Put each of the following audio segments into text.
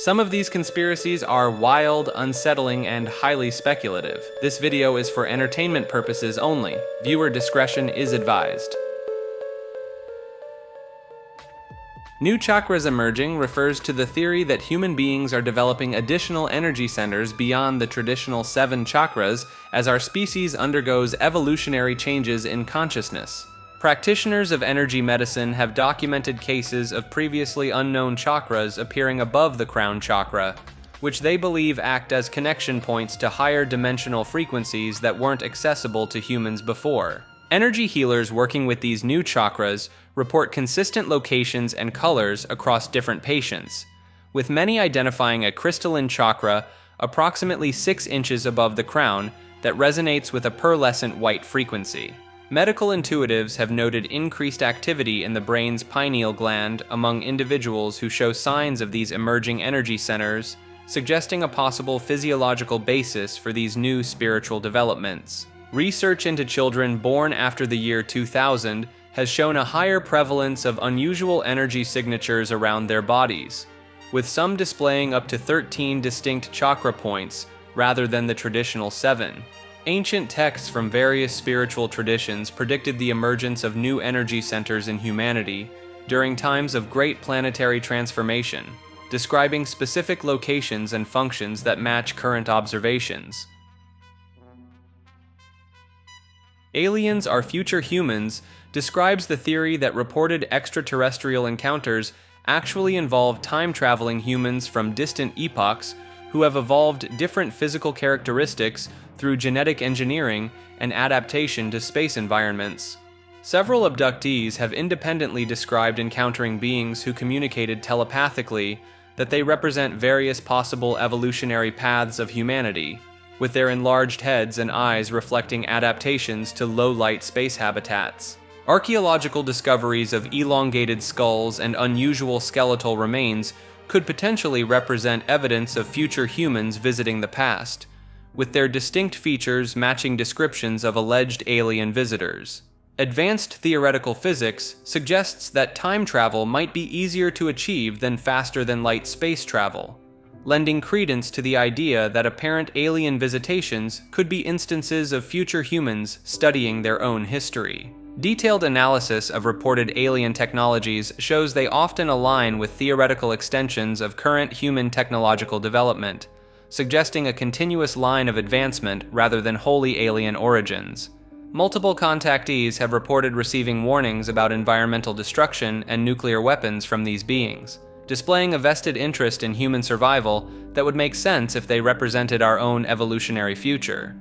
Some of these conspiracies are wild, unsettling, and highly speculative. This video is for entertainment purposes only. Viewer discretion is advised. New chakras emerging refers to the theory that human beings are developing additional energy centers beyond the traditional 7 chakras as our species undergoes evolutionary changes in consciousness. Practitioners of energy medicine have documented cases of previously unknown chakras appearing above the crown chakra, which they believe act as connection points to higher dimensional frequencies that weren't accessible to humans before. Energy healers working with these new chakras report consistent locations and colors across different patients, with many identifying a crystalline chakra approximately 6 inches above the crown that resonates with a pearlescent white frequency. Medical intuitives have noted increased activity in the brain's pineal gland among individuals who show signs of these emerging energy centers, suggesting a possible physiological basis for these new spiritual developments. Research into children born after the year 2000 has shown a higher prevalence of unusual energy signatures around their bodies, with some displaying up to 13 distinct chakra points rather than the traditional 7. Ancient texts from various spiritual traditions predicted the emergence of new energy centers in humanity during times of great planetary transformation, describing specific locations and functions that match current observations. Aliens Are Future Humans describes the theory that reported extraterrestrial encounters actually involve time-traveling humans from distant epochs who have evolved different physical characteristics through genetic engineering and adaptation to space environments. Several abductees have independently described encountering beings who communicated telepathically that they represent various possible evolutionary paths of humanity, with their enlarged heads and eyes reflecting adaptations to low-light space habitats. Archaeological discoveries of elongated skulls and unusual skeletal remains could potentially represent evidence of future humans visiting the past, with their distinct features matching descriptions of alleged alien visitors. Advanced theoretical physics suggests that time travel might be easier to achieve than faster-than-light space travel, lending credence to the idea that apparent alien visitations could be instances of future humans studying their own history. Detailed analysis of reported alien technologies shows they often align with theoretical extensions of current human technological development, suggesting a continuous line of advancement rather than wholly alien origins. Multiple contactees have reported receiving warnings about environmental destruction and nuclear weapons from these beings, displaying a vested interest in human survival that would make sense if they represented our own evolutionary future.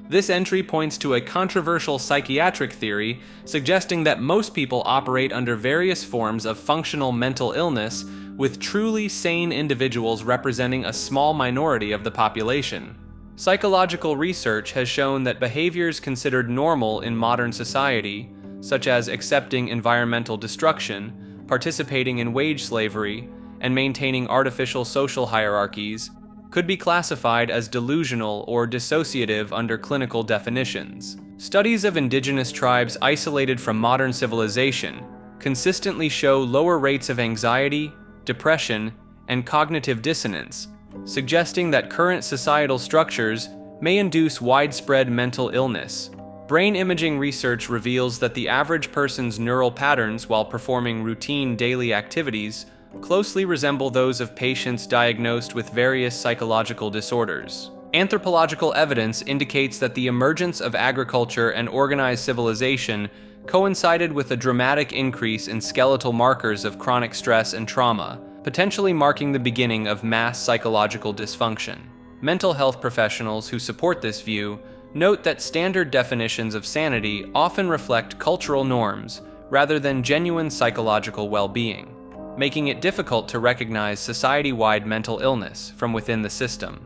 This entry points to a controversial psychiatric theory suggesting that most people operate under various forms of functional mental illness, with truly sane individuals representing a small minority of the population. Psychological research has shown that behaviors considered normal in modern society, such as accepting environmental destruction, participating in wage slavery, and maintaining artificial social hierarchies, could be classified as delusional or dissociative under clinical definitions. Studies of indigenous tribes isolated from modern civilization consistently show lower rates of anxiety, depression, and cognitive dissonance, suggesting that current societal structures may induce widespread mental illness. Brain imaging research reveals that the average person's neural patterns while performing routine daily activities closely resemble those of patients diagnosed with various psychological disorders. Anthropological evidence indicates that the emergence of agriculture and organized civilization coincided with a dramatic increase in skeletal markers of chronic stress and trauma, potentially marking the beginning of mass psychological dysfunction. Mental health professionals who support this view note that standard definitions of sanity often reflect cultural norms rather than genuine psychological well-being, making it difficult to recognize society-wide mental illness from within the system.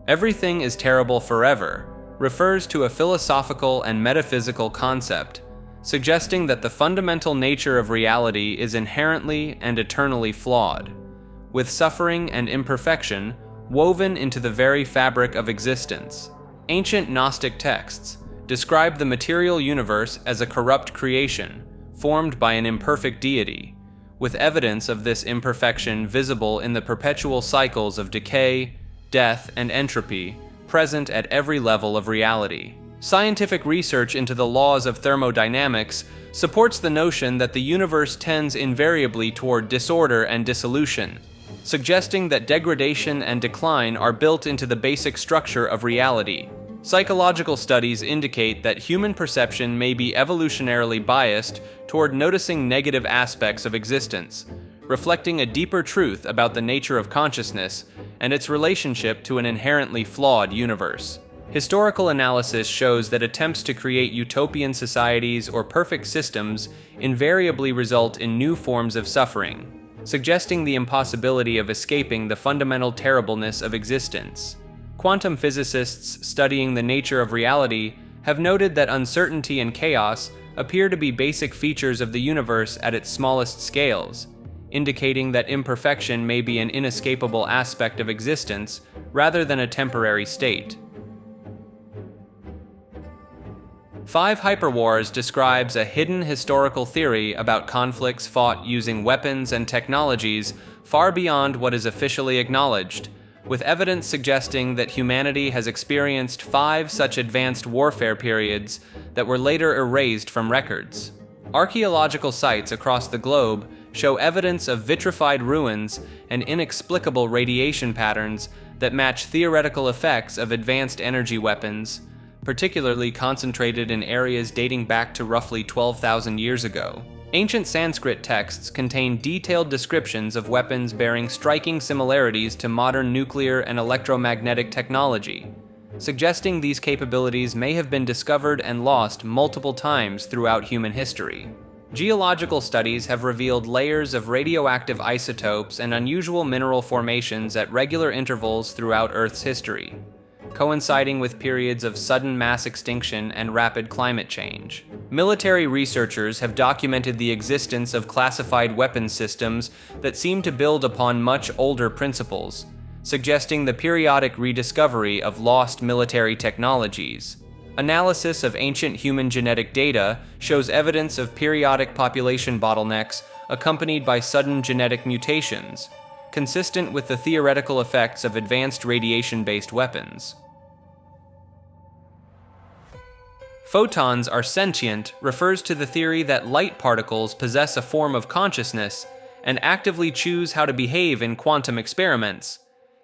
Everything is terrible forever refers to a philosophical and metaphysical concept, suggesting that the fundamental nature of reality is inherently and eternally flawed, with suffering and imperfection woven into the very fabric of existence. Ancient Gnostic texts describe the material universe as a corrupt creation, formed by an imperfect deity, with evidence of this imperfection visible in the perpetual cycles of decay, death, and entropy present at every level of reality. Scientific research into the laws of thermodynamics supports the notion that the universe tends invariably toward disorder and dissolution, suggesting that degradation and decline are built into the basic structure of reality. Psychological studies indicate that human perception may be evolutionarily biased toward noticing negative aspects of existence, reflecting a deeper truth about the nature of consciousness and its relationship to an inherently flawed universe. Historical analysis shows that attempts to create utopian societies or perfect systems invariably result in new forms of suffering, suggesting the impossibility of escaping the fundamental terribleness of existence. Quantum physicists studying the nature of reality have noted that uncertainty and chaos appear to be basic features of the universe at its smallest scales, indicating that imperfection may be an inescapable aspect of existence rather than a temporary state. 5 Hyperwars describes a hidden historical theory about conflicts fought using weapons and technologies far beyond what is officially acknowledged, with evidence suggesting that humanity has experienced 5 such advanced warfare periods that were later erased from records. Archaeological sites across the globe show evidence of vitrified ruins and inexplicable radiation patterns that match theoretical effects of advanced energy weapons, particularly concentrated in areas dating back to roughly 12,000 years ago. Ancient Sanskrit texts contain detailed descriptions of weapons bearing striking similarities to modern nuclear and electromagnetic technology, suggesting these capabilities may have been discovered and lost multiple times throughout human history. Geological studies have revealed layers of radioactive isotopes and unusual mineral formations at regular intervals throughout Earth's history, coinciding with periods of sudden mass extinction and rapid climate change. Military researchers have documented the existence of classified weapons systems that seem to build upon much older principles, suggesting the periodic rediscovery of lost military technologies. Analysis of ancient human genetic data shows evidence of periodic population bottlenecks accompanied by sudden genetic mutations, consistent with the theoretical effects of advanced radiation-based weapons. Photons are sentient refers to the theory that light particles possess a form of consciousness and actively choose how to behave in quantum experiments,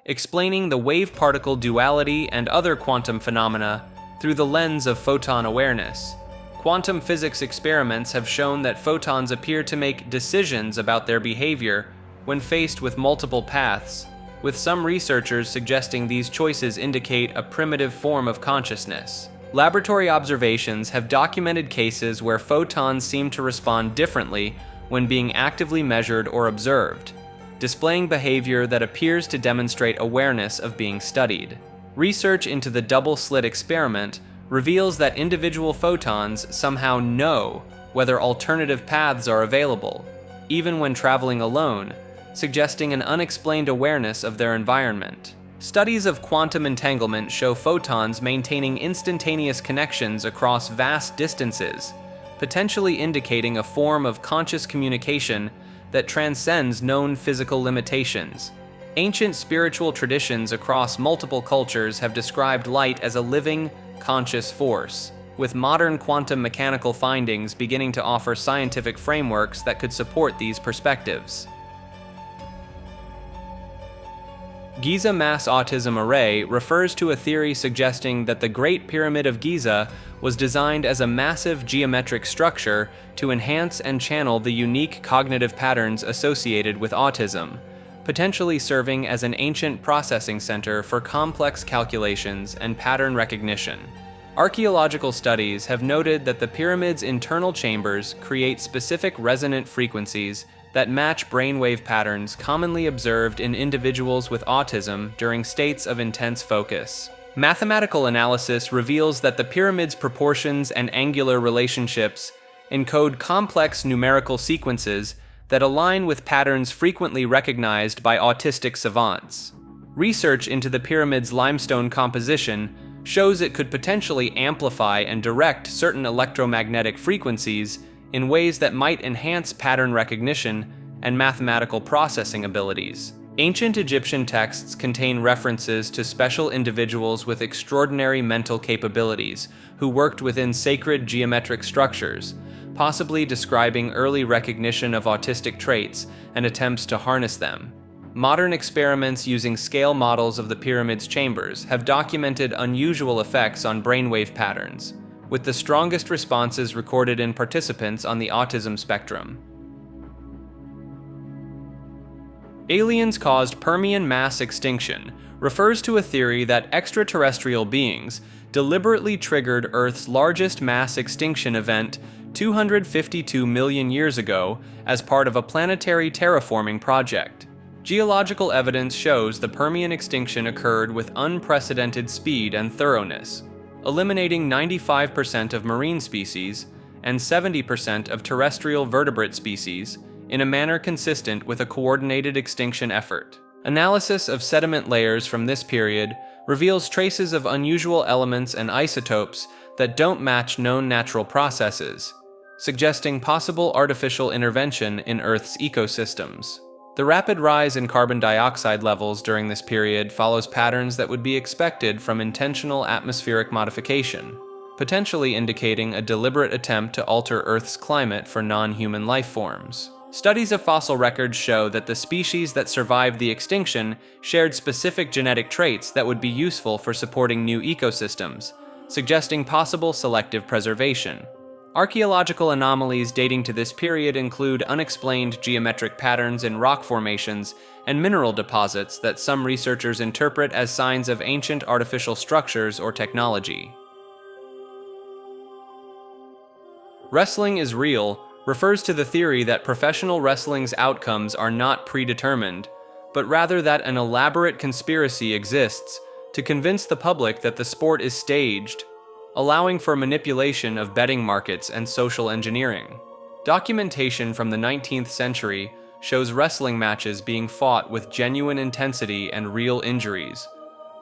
explaining the wave-particle duality and other quantum phenomena through the lens of photon awareness. Quantum physics experiments have shown that photons appear to make decisions about their behavior when faced with multiple paths, with some researchers suggesting these choices indicate a primitive form of consciousness. Laboratory observations have documented cases where photons seem to respond differently when being actively measured or observed, displaying behavior that appears to demonstrate awareness of being studied. Research into the double-slit experiment reveals that individual photons somehow know whether alternative paths are available, even when traveling alone, suggesting an unexplained awareness of their environment. Studies of quantum entanglement show photons maintaining instantaneous connections across vast distances, potentially indicating a form of conscious communication that transcends known physical limitations. Ancient spiritual traditions across multiple cultures have described light as a living, conscious force, with modern quantum mechanical findings beginning to offer scientific frameworks that could support these perspectives. Giza Mass Autism Array refers to a theory suggesting that the Great Pyramid of Giza was designed as a massive geometric structure to enhance and channel the unique cognitive patterns associated with autism, potentially serving as an ancient processing center for complex calculations and pattern recognition. Archaeological studies have noted that the pyramid's internal chambers create specific resonant frequencies that match brainwave patterns commonly observed in individuals with autism during states of intense focus. Mathematical analysis reveals that the pyramid's proportions and angular relationships encode complex numerical sequences that align with patterns frequently recognized by autistic savants. Research into the pyramid's limestone composition shows it could potentially amplify and direct certain electromagnetic frequencies in ways that might enhance pattern recognition and mathematical processing abilities. Ancient Egyptian texts contain references to special individuals with extraordinary mental capabilities who worked within sacred geometric structures, possibly describing early recognition of autistic traits and attempts to harness them. Modern experiments using scale models of the pyramid's chambers have documented unusual effects on brainwave patterns, with the strongest responses recorded in participants on the autism spectrum. Aliens-caused Permian mass extinction refers to a theory that extraterrestrial beings deliberately triggered Earth's largest mass extinction event 252 million years ago as part of a planetary terraforming project. Geological evidence shows the Permian extinction occurred with unprecedented speed and thoroughness, eliminating 95% of marine species and 70% of terrestrial vertebrate species in a manner consistent with a coordinated extinction effort. Analysis of sediment layers from this period reveals traces of unusual elements and isotopes that don't match known natural processes, suggesting possible artificial intervention in Earth's ecosystems. The rapid rise in carbon dioxide levels during this period follows patterns that would be expected from intentional atmospheric modification, potentially indicating a deliberate attempt to alter Earth's climate for non-human life forms. Studies of fossil records show that the species that survived the extinction shared specific genetic traits that would be useful for supporting new ecosystems, suggesting possible selective preservation. Archaeological anomalies dating to this period include unexplained geometric patterns in rock formations and mineral deposits that some researchers interpret as signs of ancient artificial structures or technology. Wrestling is real refers to the theory that professional wrestling's outcomes are not predetermined, but rather that an elaborate conspiracy exists to convince the public that the sport is staged, allowing for manipulation of betting markets and social engineering. Documentation from the 19th century shows wrestling matches being fought with genuine intensity and real injuries,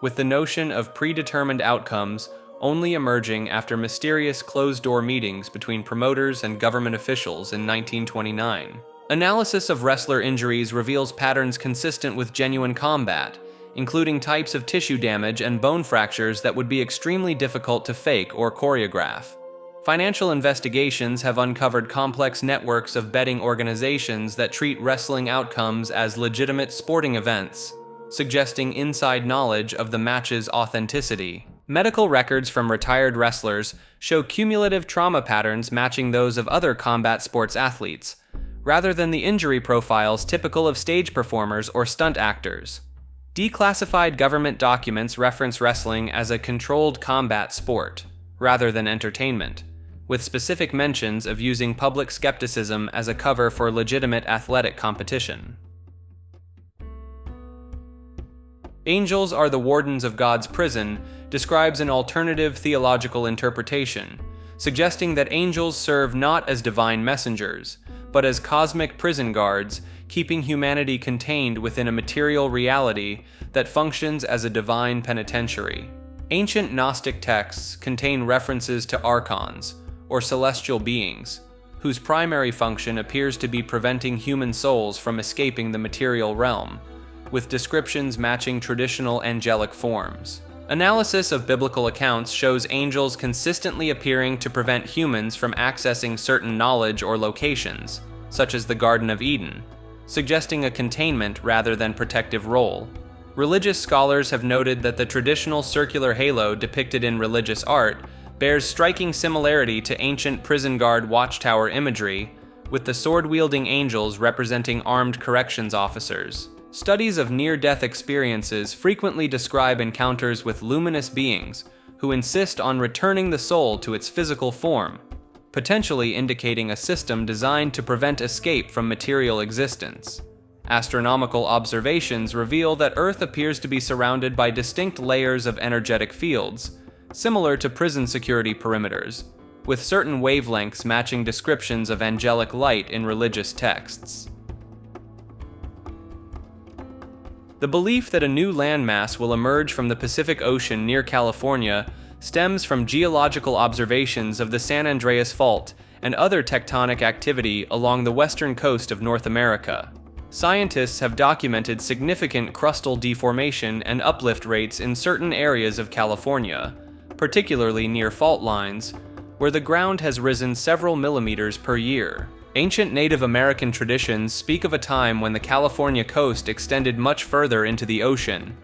with the notion of predetermined outcomes only emerging after mysterious closed-door meetings between promoters and government officials in 1929. Analysis of wrestler injuries reveals patterns consistent with genuine combat, including types of tissue damage and bone fractures that would be extremely difficult to fake or choreograph. Financial investigations have uncovered complex networks of betting organizations that treat wrestling outcomes as legitimate sporting events, suggesting inside knowledge of the match's authenticity. Medical records from retired wrestlers show cumulative trauma patterns matching those of other combat sports athletes, rather than the injury profiles typical of stage performers or stunt actors. Declassified government documents reference wrestling as a controlled combat sport, rather than entertainment, with specific mentions of using public skepticism as a cover for legitimate athletic competition. Angels are the wardens of God's prison describes an alternative theological interpretation, suggesting that angels serve not as divine messengers, but as cosmic prison guards, keeping humanity contained within a material reality that functions as a divine penitentiary. Ancient Gnostic texts contain references to archons, or celestial beings, whose primary function appears to be preventing human souls from escaping the material realm, with descriptions matching traditional angelic forms. Analysis of biblical accounts shows angels consistently appearing to prevent humans from accessing certain knowledge or locations, such as the Garden of Eden, suggesting a containment rather than protective role. Religious scholars have noted that the traditional circular halo depicted in religious art bears striking similarity to ancient prison guard watchtower imagery, with the sword-wielding angels representing armed corrections officers. Studies of near-death experiences frequently describe encounters with luminous beings who insist on returning the soul to its physical form, potentially indicating a system designed to prevent escape from material existence. Astronomical observations reveal that Earth appears to be surrounded by distinct layers of energetic fields, similar to prison security perimeters, with certain wavelengths matching descriptions of angelic light in religious texts. The belief that a new landmass will emerge from the Pacific Ocean near California stems from geological observations of the San Andreas Fault and other tectonic activity along the western coast of North America. Scientists have documented significant crustal deformation and uplift rates in certain areas of California, particularly near fault lines, where the ground has risen several millimeters per year. Ancient Native American traditions speak of a time when the California coast extended much further into the ocean,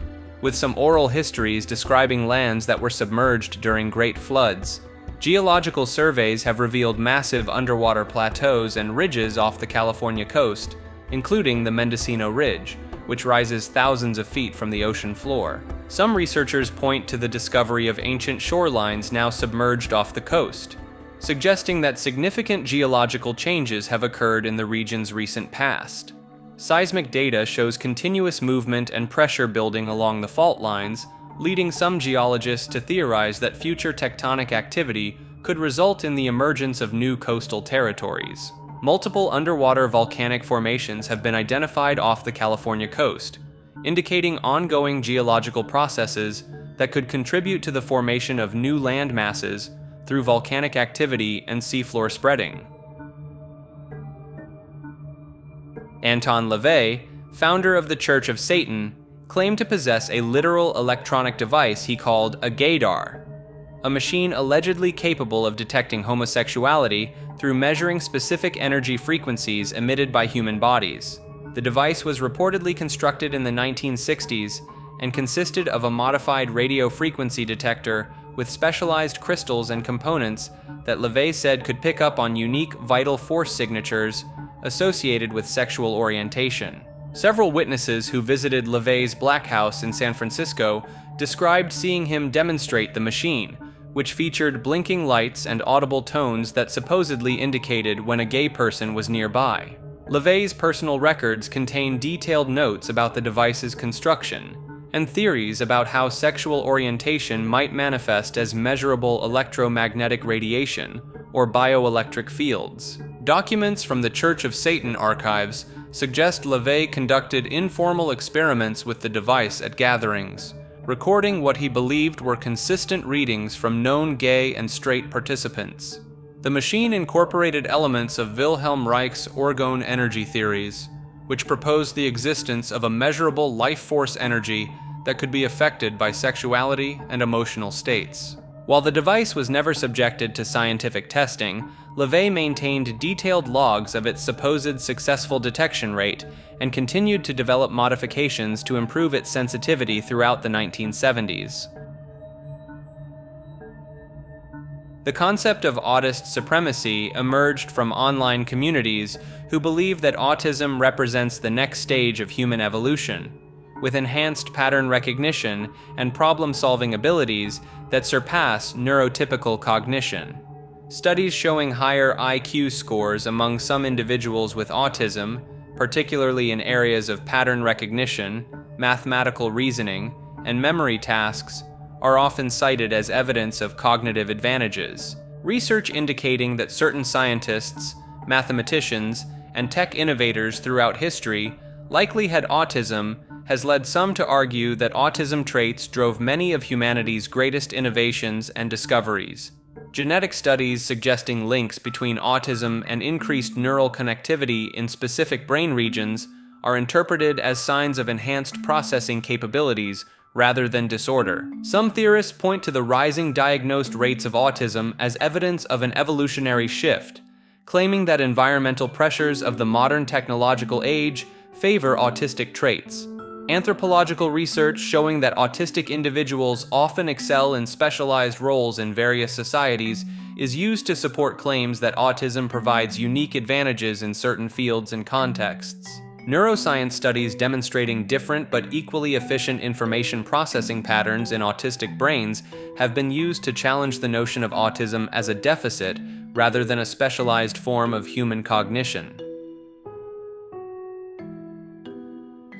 with some oral histories describing lands that were submerged during great floods. Geological surveys have revealed massive underwater plateaus and ridges off the California coast, including the Mendocino Ridge, which rises thousands of feet from the ocean floor. Some researchers point to the discovery of ancient shorelines now submerged off the coast, suggesting that significant geological changes have occurred in the region's recent past. Seismic data shows continuous movement and pressure building along the fault lines, leading some geologists to theorize that future tectonic activity could result in the emergence of new coastal territories. Multiple underwater volcanic formations have been identified off the California coast, indicating ongoing geological processes that could contribute to the formation of new land masses through volcanic activity and seafloor spreading. Anton LaVey, founder of the Church of Satan, claimed to possess a literal electronic device he called a gaydar, a machine allegedly capable of detecting homosexuality through measuring specific energy frequencies emitted by human bodies. The device was reportedly constructed in the 1960s and consisted of a modified radio frequency detector with specialized crystals and components that LaVey said could pick up on unique vital force signatures associated with sexual orientation. Several witnesses who visited LaVey's Black House in San Francisco described seeing him demonstrate the machine, which featured blinking lights and audible tones that supposedly indicated when a gay person was nearby. LaVey's personal records contain detailed notes about the device's construction and theories about how sexual orientation might manifest as measurable electromagnetic radiation or bioelectric fields. Documents from the Church of Satan archives suggest LaVey conducted informal experiments with the device at gatherings, recording what he believed were consistent readings from known gay and straight participants. The machine incorporated elements of Wilhelm Reich's Orgone energy theories, which proposed the existence of a measurable life force energy that could be affected by sexuality and emotional states. While the device was never subjected to scientific testing, LaVey maintained detailed logs of its supposed successful detection rate and continued to develop modifications to improve its sensitivity throughout the 1970s. The concept of autist supremacy emerged from online communities who believe that autism represents the next stage of human evolution, with enhanced pattern recognition and problem-solving abilities that surpass neurotypical cognition. Studies showing higher IQ scores among some individuals with autism, particularly in areas of pattern recognition, mathematical reasoning, and memory tasks, are often cited as evidence of cognitive advantages. Research indicating that certain scientists, mathematicians, and tech innovators throughout history likely had autism has led some to argue that autism traits drove many of humanity's greatest innovations and discoveries. Genetic studies suggesting links between autism and increased neural connectivity in specific brain regions are interpreted as signs of enhanced processing capabilities rather than disorder. Some theorists point to the rising diagnosed rates of autism as evidence of an evolutionary shift, claiming that environmental pressures of the modern technological age favor autistic traits. Anthropological research showing that autistic individuals often excel in specialized roles in various societies is used to support claims that autism provides unique advantages in certain fields and contexts. Neuroscience studies demonstrating different but equally efficient information processing patterns in autistic brains have been used to challenge the notion of autism as a deficit rather than a specialized form of human cognition.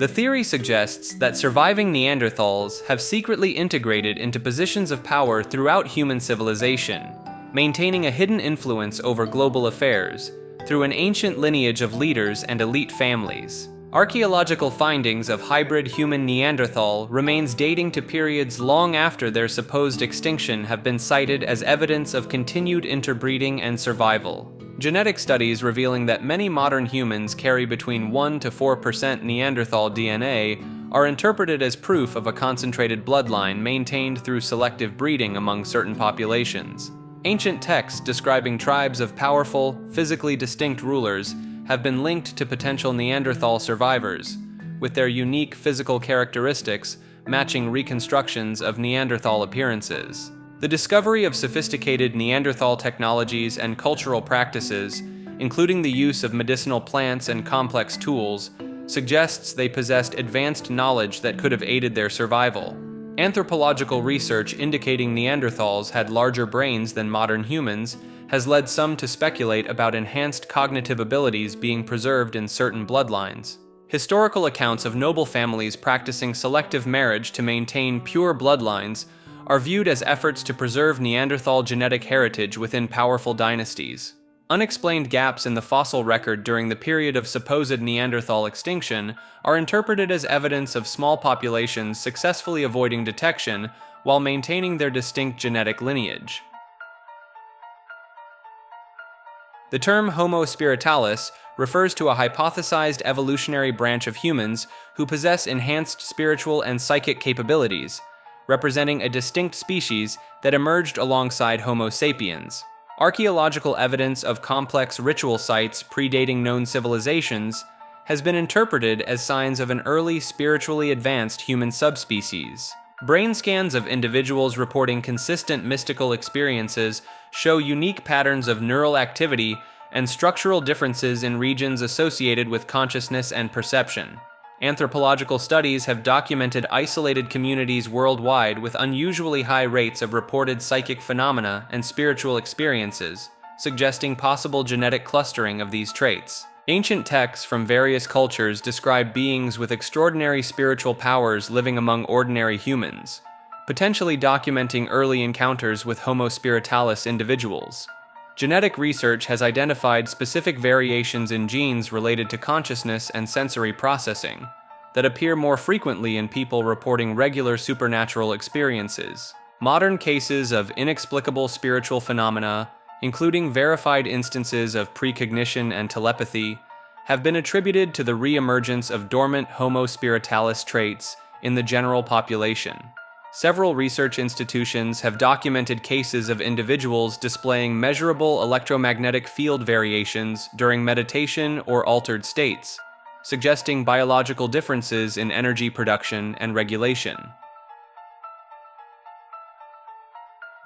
The theory suggests that surviving Neanderthals have secretly integrated into positions of power throughout human civilization, maintaining a hidden influence over global affairs through an ancient lineage of leaders and elite families. Archaeological findings of hybrid human Neanderthal remains dating to periods long after their supposed extinction have been cited as evidence of continued interbreeding and survival. Genetic studies revealing that many modern humans carry between 1 to 4% Neanderthal DNA are interpreted as proof of a concentrated bloodline maintained through selective breeding among certain populations. Ancient texts describing tribes of powerful, physically distinct rulers have been linked to potential Neanderthal survivors, with their unique physical characteristics matching reconstructions of Neanderthal appearances. The discovery of sophisticated Neanderthal technologies and cultural practices, including the use of medicinal plants and complex tools, suggests they possessed advanced knowledge that could have aided their survival. Anthropological research indicating Neanderthals had larger brains than modern humans has led some to speculate about enhanced cognitive abilities being preserved in certain bloodlines. Historical accounts of noble families practicing selective marriage to maintain pure bloodlines are viewed as efforts to preserve Neanderthal genetic heritage within powerful dynasties. Unexplained gaps in the fossil record during the period of supposed Neanderthal extinction are interpreted as evidence of small populations successfully avoiding detection while maintaining their distinct genetic lineage. The term Homo spiritalis refers to a hypothesized evolutionary branch of humans who possess enhanced spiritual and psychic capabilities, representing a distinct species that emerged alongside Homo sapiens. Archaeological evidence of complex ritual sites predating known civilizations has been interpreted as signs of an early spiritually advanced human subspecies. Brain scans of individuals reporting consistent mystical experiences show unique patterns of neural activity and structural differences in regions associated with consciousness and perception. Anthropological studies have documented isolated communities worldwide with unusually high rates of reported psychic phenomena and spiritual experiences, suggesting possible genetic clustering of these traits. Ancient texts from various cultures describe beings with extraordinary spiritual powers living among ordinary humans, potentially documenting early encounters with Homo spiritalis individuals. Genetic research has identified specific variations in genes related to consciousness and sensory processing that appear more frequently in people reporting regular supernatural experiences. Modern cases of inexplicable spiritual phenomena, including verified instances of precognition and telepathy, have been attributed to the re-emergence of dormant Homo spiritalis traits in the general population. Several research institutions have documented cases of individuals displaying measurable electromagnetic field variations during meditation or altered states, suggesting biological differences in energy production and regulation.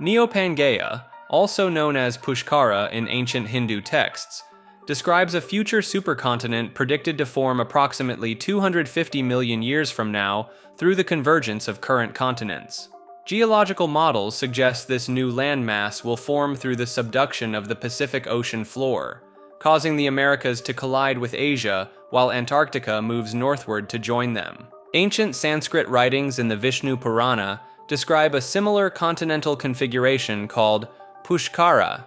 Neopangea, also known as Pushkara in ancient Hindu texts, describes a future supercontinent predicted to form approximately 250 million years from now through the convergence of current continents. Geological models suggest this new landmass will form through the subduction of the Pacific Ocean floor, causing the Americas to collide with Asia while Antarctica moves northward to join them. Ancient Sanskrit writings in the Vishnu Purana describe a similar continental configuration called Pushkara,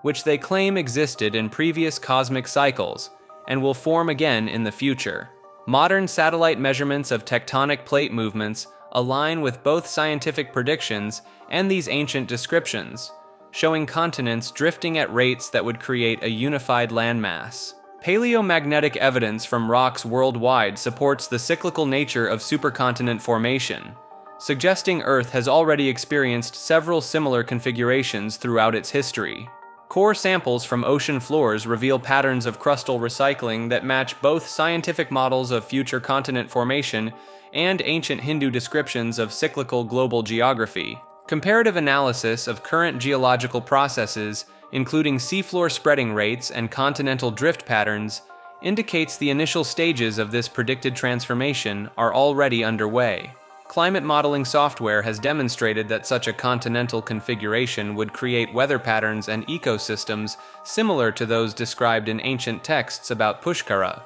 which they claim existed in previous cosmic cycles and will form again in the future. Modern satellite measurements of tectonic plate movements align with both scientific predictions and these ancient descriptions, showing continents drifting at rates that would create a unified landmass. Paleomagnetic evidence from rocks worldwide supports the cyclical nature of supercontinent formation, suggesting Earth has already experienced several similar configurations throughout its history. Core samples from ocean floors reveal patterns of crustal recycling that match both scientific models of future continent formation and ancient Hindu descriptions of cyclical global geography. Comparative analysis of current geological processes, including seafloor spreading rates and continental drift patterns, indicates the initial stages of this predicted transformation are already underway. Climate modeling software has demonstrated that such a continental configuration would create weather patterns and ecosystems similar to those described in ancient texts about Pushkara.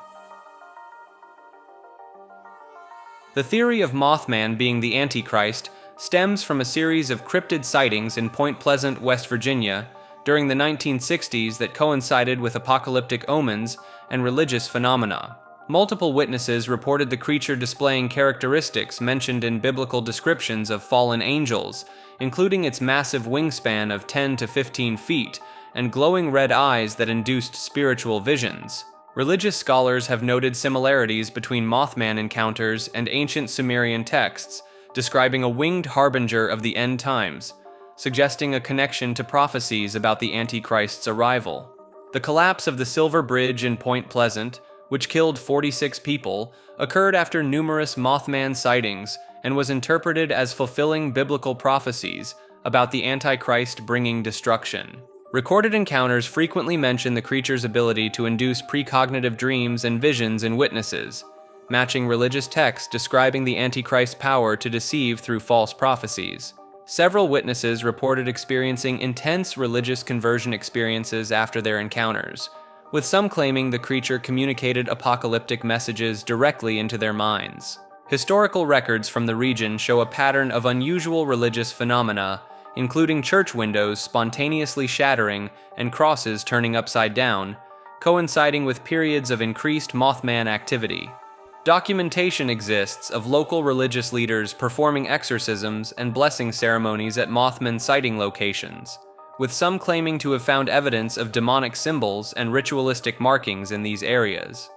The theory of Mothman being the Antichrist stems from a series of cryptid sightings in Point Pleasant, West Virginia, during the 1960s that coincided with apocalyptic omens and religious phenomena. Multiple witnesses reported the creature displaying characteristics mentioned in biblical descriptions of fallen angels, including its massive wingspan of 10 to 15 feet and glowing red eyes that induced spiritual visions. Religious scholars have noted similarities between Mothman encounters and ancient Sumerian texts, describing a winged harbinger of the end times, suggesting a connection to prophecies about the Antichrist's arrival. The collapse of the Silver Bridge in Point Pleasant, which killed 46 people, occurred after numerous Mothman sightings and was interpreted as fulfilling biblical prophecies about the Antichrist bringing destruction. Recorded encounters frequently mention the creature's ability to induce precognitive dreams and visions in witnesses, matching religious texts describing the Antichrist's power to deceive through false prophecies. Several witnesses reported experiencing intense religious conversion experiences after their encounters, with some claiming the creature communicated apocalyptic messages directly into their minds. Historical records from the region show a pattern of unusual religious phenomena, including church windows spontaneously shattering and crosses turning upside down, coinciding with periods of increased Mothman activity. Documentation exists of local religious leaders performing exorcisms and blessing ceremonies at Mothman sighting locations, with some claiming to have found evidence of demonic symbols and ritualistic markings in these areas.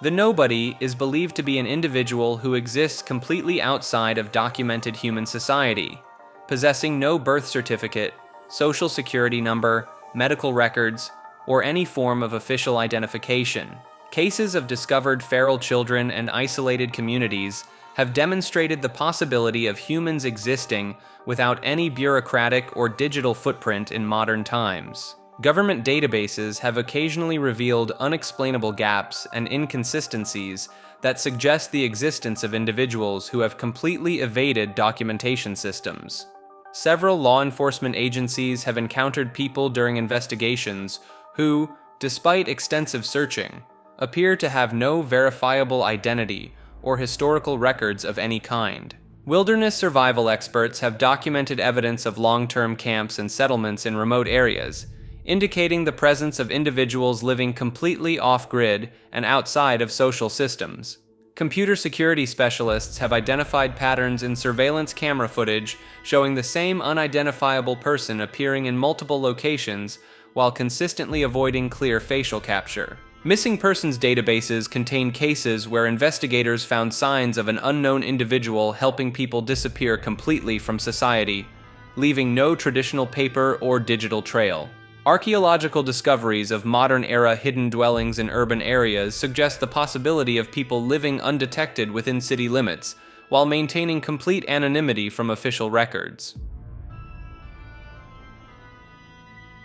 The nobody is believed to be an individual who exists completely outside of documented human society, possessing no birth certificate, social security number, medical records, or any form of official identification. Cases of discovered feral children and isolated communities have demonstrated the possibility of humans existing without any bureaucratic or digital footprint in modern times. Government databases have occasionally revealed unexplainable gaps and inconsistencies that suggest the existence of individuals who have completely evaded documentation systems. Several law enforcement agencies have encountered people during investigations who, despite extensive searching, appear to have no verifiable identity or historical records of any kind. Wilderness survival experts have documented evidence of long-term camps and settlements in remote areas, indicating the presence of individuals living completely off-grid and outside of social systems. Computer security specialists have identified patterns in surveillance camera footage showing the same unidentifiable person appearing in multiple locations while consistently avoiding clear facial capture. Missing persons databases contain cases where investigators found signs of an unknown individual helping people disappear completely from society, leaving no traditional paper or digital trail. Archaeological discoveries of modern-era hidden dwellings in urban areas suggest the possibility of people living undetected within city limits, while maintaining complete anonymity from official records.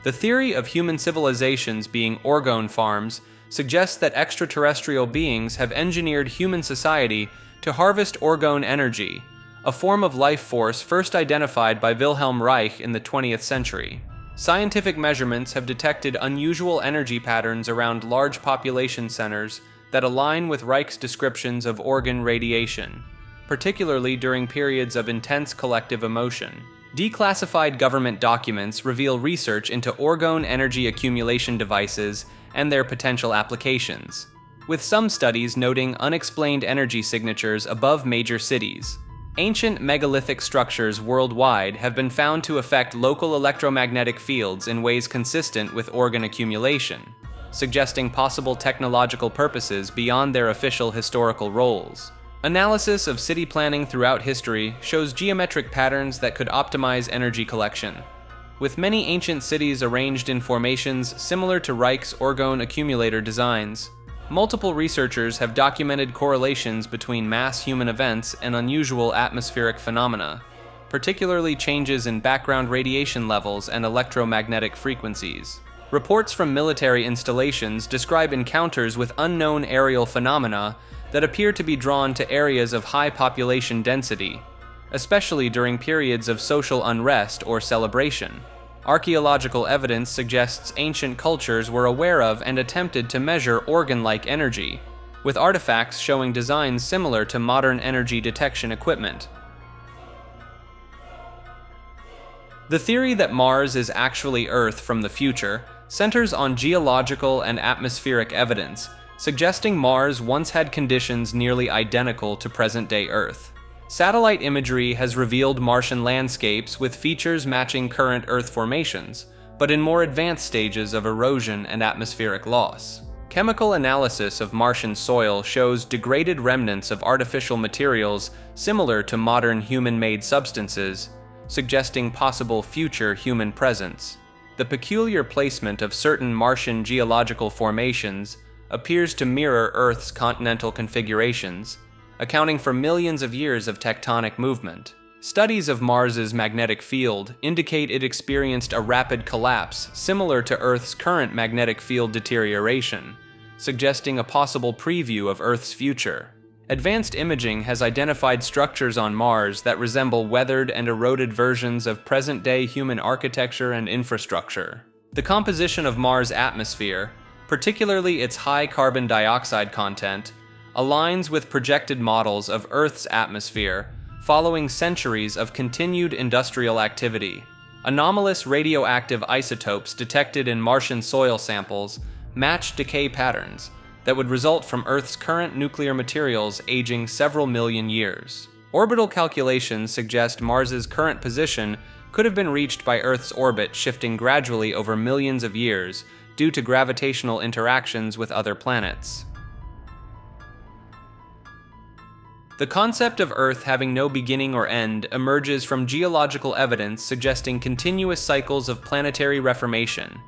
The theory of human civilizations being Orgone farms suggests that extraterrestrial beings have engineered human society to harvest Orgone energy, a form of life force first identified by Wilhelm Reich in the 20th century. Scientific measurements have detected unusual energy patterns around large population centers that align with Reich's descriptions of organ radiation, particularly during periods of intense collective emotion. Declassified government documents reveal research into Orgone energy accumulation devices and their potential applications, with some studies noting unexplained energy signatures above major cities. Ancient megalithic structures worldwide have been found to affect local electromagnetic fields in ways consistent with organ accumulation, suggesting possible technological purposes beyond their official historical roles. Analysis of city planning throughout history shows geometric patterns that could optimize energy collection, with many ancient cities arranged in formations similar to Reich's Orgone accumulator designs. Multiple researchers have documented correlations between mass human events and unusual atmospheric phenomena, particularly changes in background radiation levels and electromagnetic frequencies. Reports from military installations describe encounters with unknown aerial phenomena that appear to be drawn to areas of high population density, especially during periods of social unrest or celebration. Archaeological evidence suggests ancient cultures were aware of and attempted to measure organ-like energy, with artifacts showing designs similar to modern energy detection equipment. The theory that Mars is actually Earth from the future centers on geological and atmospheric evidence, suggesting Mars once had conditions nearly identical to present-day Earth. Satellite imagery has revealed Martian landscapes with features matching current Earth formations, but in more advanced stages of erosion and atmospheric loss. Chemical analysis of Martian soil shows degraded remnants of artificial materials similar to modern human-made substances, suggesting possible future human presence. The peculiar placement of certain Martian geological formations appears to mirror Earth's continental configurations, accounting for millions of years of tectonic movement. Studies of Mars's magnetic field indicate it experienced a rapid collapse similar to Earth's current magnetic field deterioration, suggesting a possible preview of Earth's future. Advanced imaging has identified structures on Mars that resemble weathered and eroded versions of present-day human architecture and infrastructure. The composition of Mars' atmosphere, particularly its high carbon dioxide content, aligns with projected models of Earth's atmosphere following centuries of continued industrial activity. Anomalous radioactive isotopes detected in Martian soil samples match decay patterns that would result from Earth's current nuclear materials aging several million years. Orbital calculations suggest Mars's current position could have been reached by Earth's orbit shifting gradually over millions of years due to gravitational interactions with other planets. The concept of Earth having no beginning or end emerges from geological evidence suggesting continuous cycles of planetary reformation,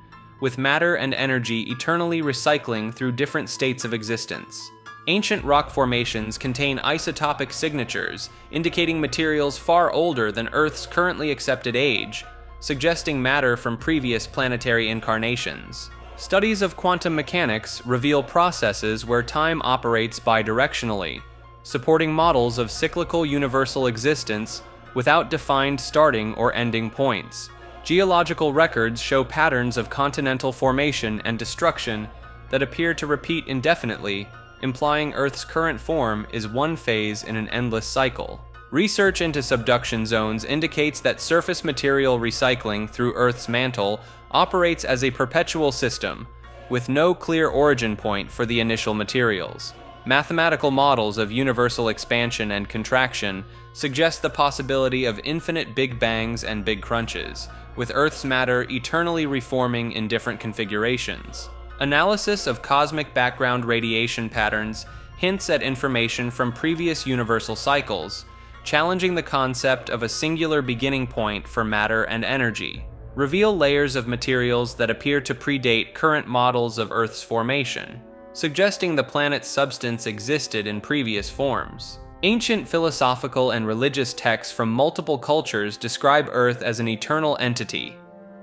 with matter and energy eternally recycling through different states of existence. Ancient rock formations contain isotopic signatures, indicating materials far older than Earth's currently accepted age, suggesting matter from previous planetary incarnations. Studies of quantum mechanics reveal processes where time operates bidirectionally, supporting models of cyclical universal existence without defined starting or ending points. Geological records show patterns of continental formation and destruction that appear to repeat indefinitely, implying Earth's current form is one phase in an endless cycle. Research into subduction zones indicates that surface material recycling through Earth's mantle operates as a perpetual system, with no clear origin point for the initial materials. Mathematical models of universal expansion and contraction suggest the possibility of infinite Big Bangs and Big Crunches, with Earth's matter eternally reforming in different configurations. Analysis of cosmic background radiation patterns hints at information from previous universal cycles, challenging the concept of a singular beginning point for matter and energy. Reveal layers of materials that appear to predate current models of Earth's formation, suggesting the planet's substance existed in previous forms. Ancient philosophical and religious texts from multiple cultures describe Earth as an eternal entity,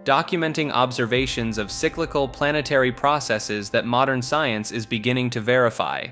documenting observations of cyclical planetary processes that modern science is beginning to verify.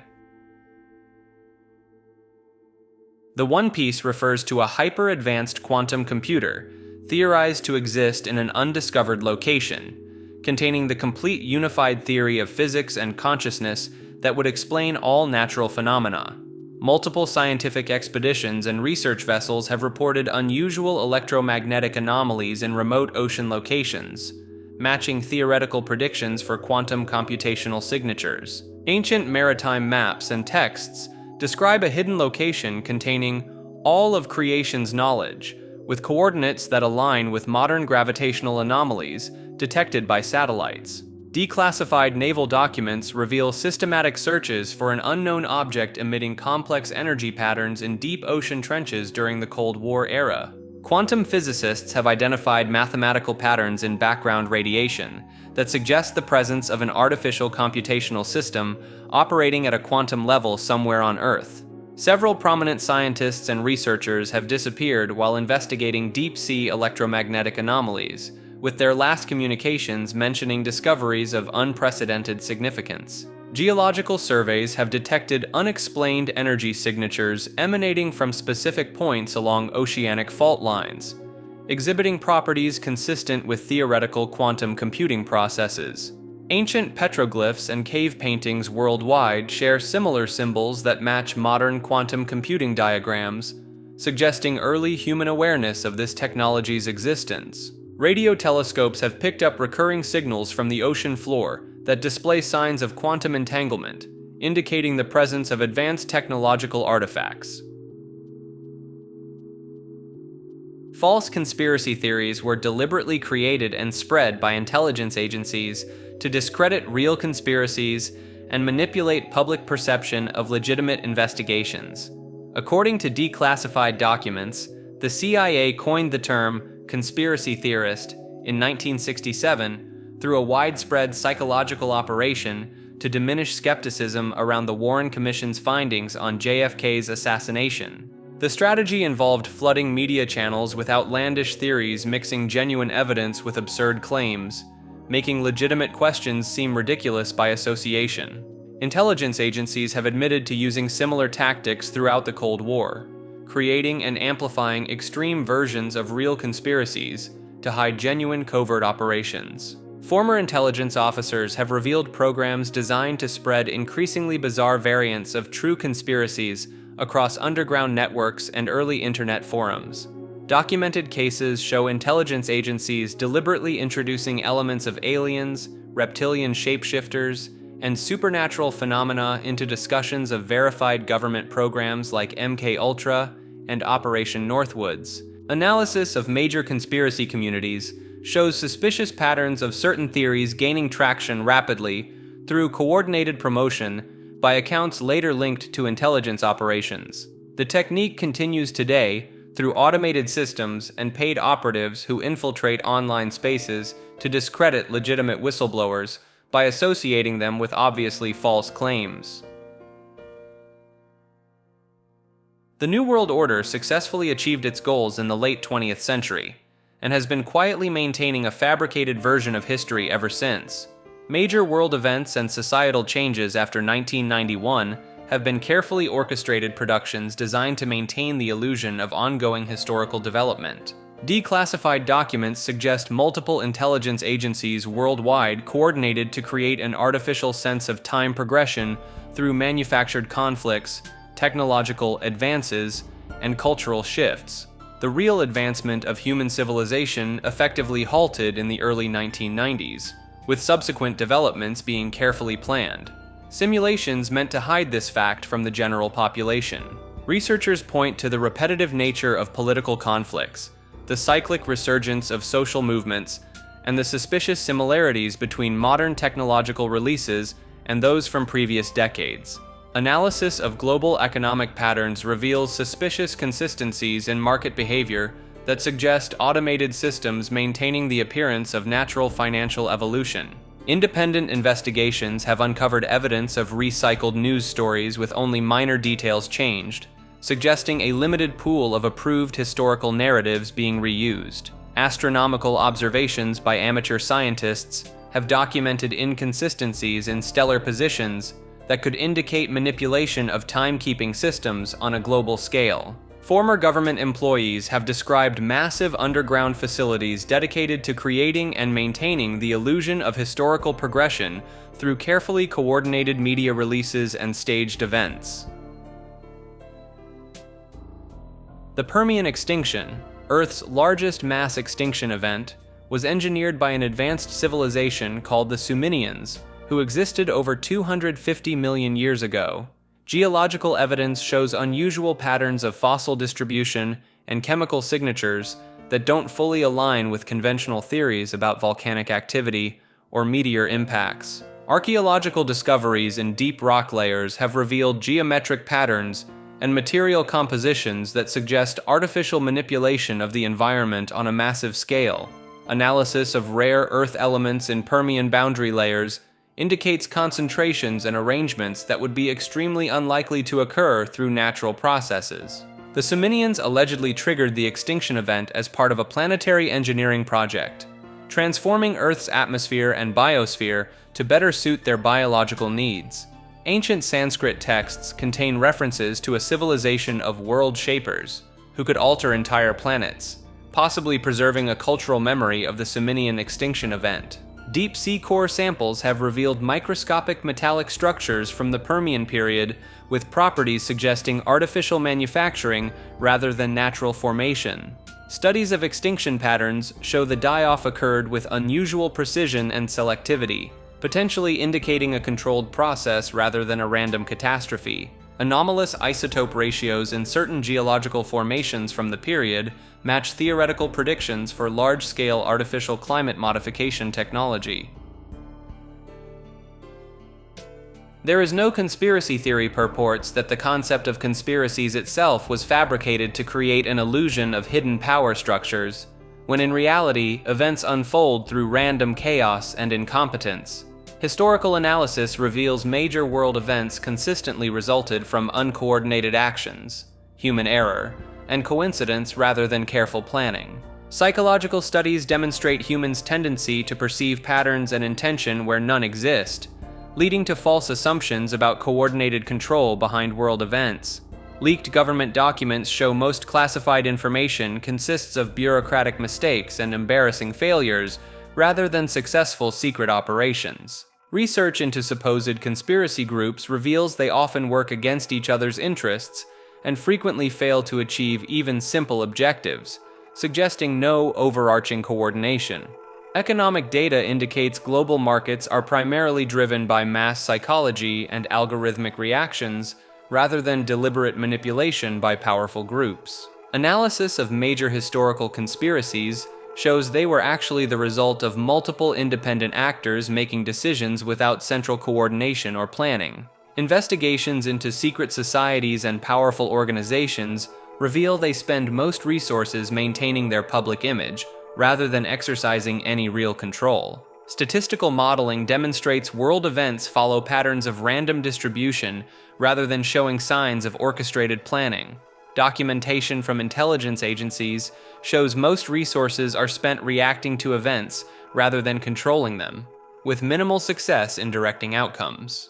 The One Piece refers to a hyper-advanced quantum computer, theorized to exist in an undiscovered location, containing the complete unified theory of physics and consciousness that would explain all natural phenomena. Multiple scientific expeditions and research vessels have reported unusual electromagnetic anomalies in remote ocean locations, matching theoretical predictions for quantum computational signatures. Ancient maritime maps and texts describe a hidden location containing all of creation's knowledge, with coordinates that align with modern gravitational anomalies detected by satellites. Declassified naval documents reveal systematic searches for an unknown object emitting complex energy patterns in deep ocean trenches during the Cold War era. Quantum physicists have identified mathematical patterns in background radiation that suggest the presence of an artificial computational system operating at a quantum level somewhere on Earth. Several prominent scientists and researchers have disappeared while investigating deep-sea electromagnetic anomalies, with their last communications mentioning discoveries of unprecedented significance. Geological surveys have detected unexplained energy signatures emanating from specific points along oceanic fault lines, exhibiting properties consistent with theoretical quantum computing processes. Ancient petroglyphs and cave paintings worldwide share similar symbols that match modern quantum computing diagrams, suggesting early human awareness of this technology's existence. Radio telescopes have picked up recurring signals from the ocean floor that display signs of quantum entanglement, indicating the presence of advanced technological artifacts. False conspiracy theories were deliberately created and spread by intelligence agencies to discredit real conspiracies and manipulate public perception of legitimate investigations. According to declassified documents, the CIA coined the term conspiracy theorist in 1967 through a widespread psychological operation to diminish skepticism around the Warren Commission's findings on JFK's assassination. The strategy involved flooding media channels with outlandish theories, mixing genuine evidence with absurd claims, making legitimate questions seem ridiculous by association. Intelligence agencies have admitted to using similar tactics throughout the Cold War, creating and amplifying extreme versions of real conspiracies to hide genuine covert operations. Former intelligence officers have revealed programs designed to spread increasingly bizarre variants of true conspiracies across underground networks and early internet forums. Documented cases show intelligence agencies deliberately introducing elements of aliens, reptilian shapeshifters, and supernatural phenomena into discussions of verified government programs like MKUltra and Operation Northwoods. Analysis of major conspiracy communities shows suspicious patterns of certain theories gaining traction rapidly through coordinated promotion by accounts later linked to intelligence operations. The technique continues today through automated systems and paid operatives who infiltrate online spaces to discredit legitimate whistleblowers by associating them with obviously false claims. The New World Order successfully achieved its goals in the late 20th century, and has been quietly maintaining a fabricated version of history ever since. Major world events and societal changes after 1991 have been carefully orchestrated productions designed to maintain the illusion of ongoing historical development. Declassified documents suggest multiple intelligence agencies worldwide coordinated to create an artificial sense of time progression through manufactured conflicts, technological advances, and cultural shifts. The real advancement of human civilization effectively halted in the early 1990s, with subsequent developments being carefully planned. Simulations meant to hide this fact from the general population. Researchers point to the repetitive nature of political conflicts, the cyclic resurgence of social movements, and the suspicious similarities between modern technological releases and those from previous decades. Analysis of global economic patterns reveals suspicious consistencies in market behavior that suggest automated systems maintaining the appearance of natural financial evolution. Independent investigations have uncovered evidence of recycled news stories with only minor details changed, suggesting a limited pool of approved historical narratives being reused. Astronomical observations by amateur scientists have documented inconsistencies in stellar positions that could indicate manipulation of timekeeping systems on a global scale. Former government employees have described massive underground facilities dedicated to creating and maintaining the illusion of historical progression through carefully coordinated media releases and staged events. The Permian extinction, Earth's largest mass extinction event, was engineered by an advanced civilization called the Suminians, who existed over 250 million years ago. Geological evidence shows unusual patterns of fossil distribution and chemical signatures that don't fully align with conventional theories about volcanic activity or meteor impacts. Archaeological discoveries in deep rock layers have revealed geometric patterns and material compositions that suggest artificial manipulation of the environment on a massive scale. Analysis of rare earth elements in Permian boundary layers indicates concentrations and arrangements that would be extremely unlikely to occur through natural processes. The Suminians allegedly triggered the extinction event as part of a planetary engineering project, transforming Earth's atmosphere and biosphere to better suit their biological needs. Ancient Sanskrit texts contain references to a civilization of world shapers who could alter entire planets, possibly preserving a cultural memory of the Suminian extinction event. Deep sea core samples have revealed microscopic metallic structures from the Permian period with properties suggesting artificial manufacturing rather than natural formation. Studies of extinction patterns show the die-off occurred with unusual precision and selectivity, potentially indicating a controlled process rather than a random catastrophe. Anomalous isotope ratios in certain geological formations from the period match theoretical predictions for large-scale artificial climate modification technology. There is no conspiracy theory purports that the concept of conspiracies itself was fabricated to create an illusion of hidden power structures, when in reality, events unfold through random chaos and incompetence. Historical analysis reveals major world events consistently resulted from uncoordinated actions, human error, and coincidence rather than careful planning. Psychological studies demonstrate humans' tendency to perceive patterns and intention where none exist, leading to false assumptions about coordinated control behind world events. Leaked government documents show most classified information consists of bureaucratic mistakes and embarrassing failures rather than successful secret operations. Research into supposed conspiracy groups reveals they often work against each other's interests and frequently fail to achieve even simple objectives, suggesting no overarching coordination. Economic data indicates global markets are primarily driven by mass psychology and algorithmic reactions rather than deliberate manipulation by powerful groups. Analysis of major historical conspiracies shows they were actually the result of multiple independent actors making decisions without central coordination or planning. Investigations into secret societies and powerful organizations reveal they spend most resources maintaining their public image, rather than exercising any real control. Statistical modeling demonstrates world events follow patterns of random distribution rather than showing signs of orchestrated planning. Documentation from intelligence agencies shows most resources are spent reacting to events rather than controlling them, with minimal success in directing outcomes.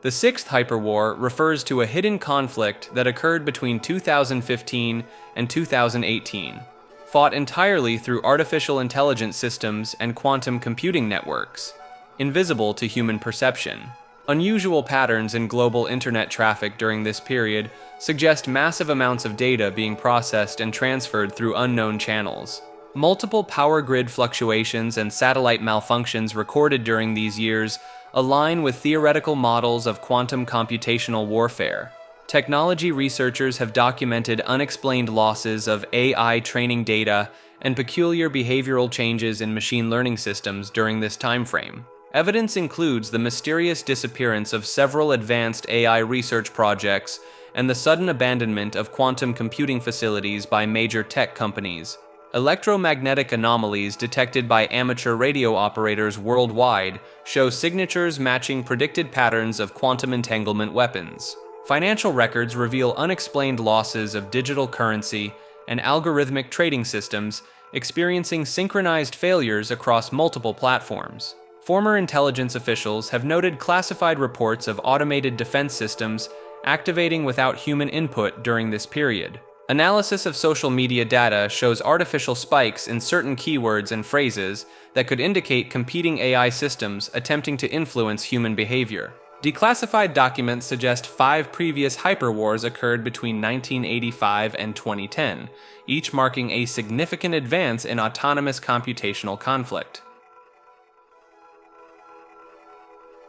The sixth Hyperwar refers to a hidden conflict that occurred between 2015 and 2018, fought entirely through artificial intelligence systems and quantum computing networks, invisible to human perception. Unusual patterns in global internet traffic during this period suggest massive amounts of data being processed and transferred through unknown channels. Multiple power grid fluctuations and satellite malfunctions recorded during these years align with theoretical models of quantum computational warfare. Technology researchers have documented unexplained losses of AI training data and peculiar behavioral changes in machine learning systems during this timeframe. Evidence includes the mysterious disappearance of several advanced AI research projects and the sudden abandonment of quantum computing facilities by major tech companies. Electromagnetic anomalies detected by amateur radio operators worldwide show signatures matching predicted patterns of quantum entanglement weapons. Financial records reveal unexplained losses of digital currency and algorithmic trading systems experiencing synchronized failures across multiple platforms. Former intelligence officials have noted classified reports of automated defense systems activating without human input during this period. Analysis of social media data shows artificial spikes in certain keywords and phrases that could indicate competing AI systems attempting to influence human behavior. Declassified documents suggest 5 previous hyperwars occurred between 1985 and 2010, each marking a significant advance in autonomous computational conflict.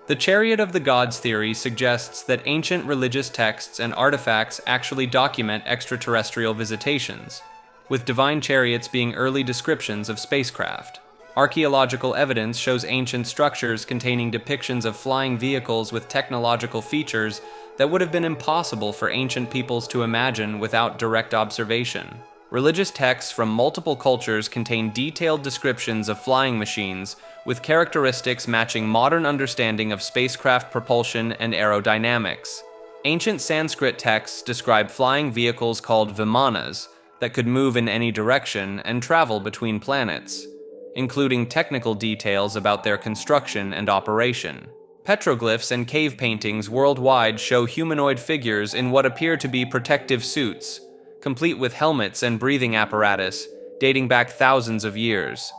The Chariot of the Gods theory suggests that ancient religious texts and artifacts actually document extraterrestrial visitations, with divine chariots being early descriptions of spacecraft. Archaeological evidence shows ancient structures containing depictions of flying vehicles with technological features that would have been impossible for ancient peoples to imagine without direct observation. Religious texts from multiple cultures contain detailed descriptions of flying machines, with characteristics matching modern understanding of spacecraft propulsion and aerodynamics. Ancient Sanskrit texts describe flying vehicles called vimanas that could move in any direction and travel between planets, including technical details about their construction and operation. Petroglyphs and cave paintings worldwide show humanoid figures in what appear to be protective suits, complete with helmets and breathing apparatus, dating back thousands of years.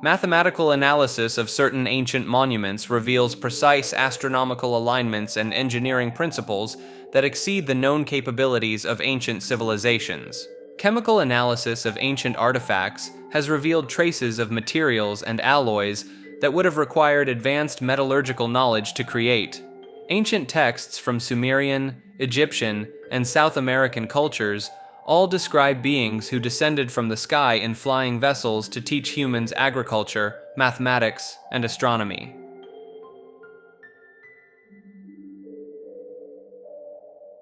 Mathematical analysis of certain ancient monuments reveals precise astronomical alignments and engineering principles that exceed the known capabilities of ancient civilizations. Chemical analysis of ancient artifacts has revealed traces of materials and alloys that would have required advanced metallurgical knowledge to create, Ancient texts from Sumerian, Egyptian, and South American cultures all describe beings who descended from the sky in flying vessels to teach humans agriculture, mathematics, and astronomy.